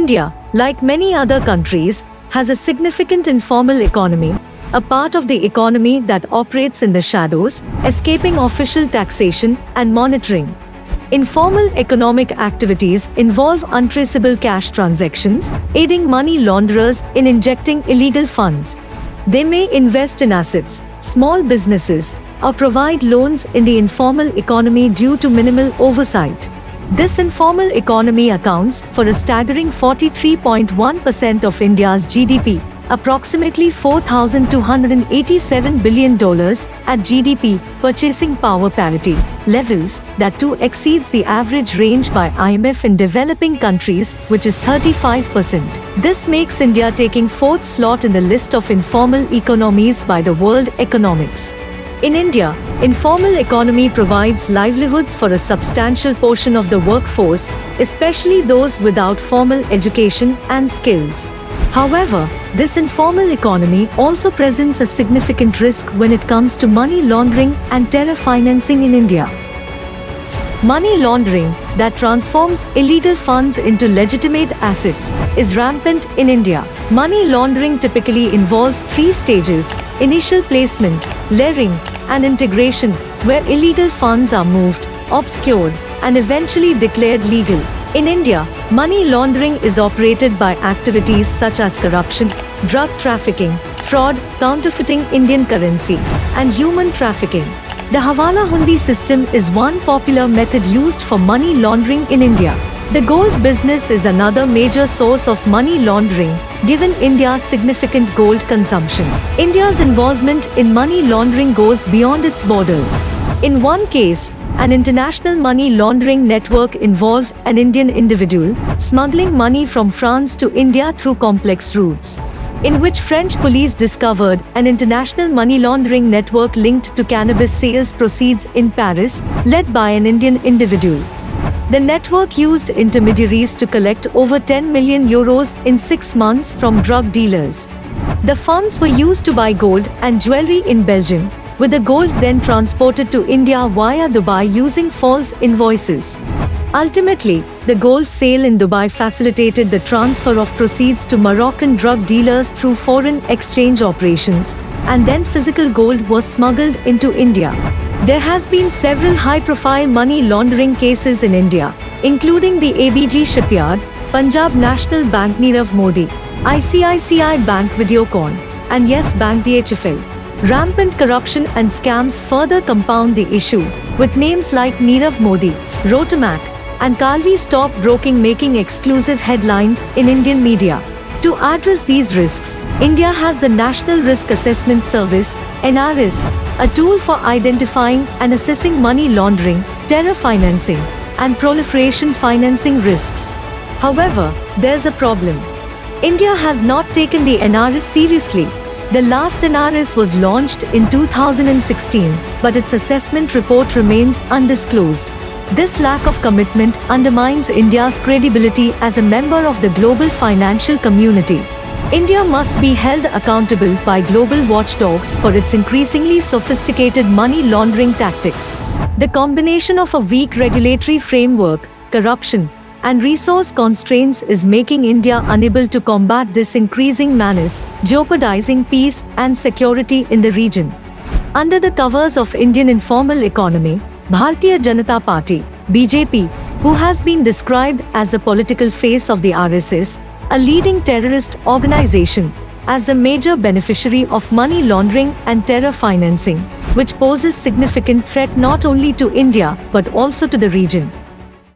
India, like many other countries, has a significant informal economy, a part of the economy that operates in the shadows, escaping official taxation and monitoring. Informal economic activities involve untraceable cash transactions, aiding money launderers in injecting illegal funds. They may invest in assets, small businesses, or provide loans in the informal economy due to minimal oversight. This informal economy accounts for a staggering 43.1% of India's GDP, approximately $4,287 billion at GDP purchasing power parity levels, that too exceeds the average range by IMF in developing countries, which is 35%. This makes India taking fourth slot in the list of informal economies by the World Economics. In India, informal economy provides livelihoods for a substantial portion of the workforce, especially those without formal education and skills. However, this informal economy also presents a significant risk when it comes to money laundering and terror financing in India. Money laundering, that transforms illegal funds into legitimate assets, is rampant in India. Money laundering typically involves three stages: initial placement, layering, and integration, where illegal funds are moved, obscured, and eventually declared legal. In India, money laundering is operated by activities such as corruption, drug trafficking, fraud, counterfeiting Indian currency, and human trafficking. The Hawala Hundi system is one popular method used for money laundering in India. The gold business is another major source of money laundering, given India's significant gold consumption. India's involvement in money laundering goes beyond its borders. In one case, an international money laundering network involved an Indian individual smuggling money from France to India through complex routes, in which French police discovered an international money laundering network linked to cannabis sales proceeds in Paris, led by an Indian individual. The network used intermediaries to collect over 10 million euros in 6 months from drug dealers. The funds were used to buy gold and jewelry in Belgium, with the gold then transported to India via Dubai using false invoices. Ultimately, the gold sale in Dubai facilitated the transfer of proceeds to Moroccan drug dealers through foreign exchange operations, and then physical gold was smuggled into India. There has been several high-profile money laundering cases in India, including the ABG Shipyard, Punjab National Bank Nirav Modi, ICICI Bank Videocon, and Yes Bank DHFL. Rampant corruption and scams further compound the issue, with names like Nirav Modi, Rotamak, and Karvi Stock Broking making exclusive headlines in Indian media. To address these risks, India has the National Risk Assessment Service (NRS), a tool for identifying and assessing money laundering, terror financing, and proliferation financing risks. However, there's a problem. India has not taken the NRS seriously. The last NRS was launched in 2016, but its assessment report remains undisclosed. This lack of commitment undermines India's credibility as a member of the global financial community. India must be held accountable by global watchdogs for its increasingly sophisticated money laundering tactics. The combination of a weak regulatory framework, corruption, and resource constraints is making India unable to combat this increasing menace, jeopardizing peace and security in the region. Under the covers of Indian informal economy, Bharatiya Janata Party (BJP), who has been described as the political face of the RSS, a leading terrorist organization, as the major beneficiary of money laundering and terror financing, which poses significant threat not only to India but also to the region.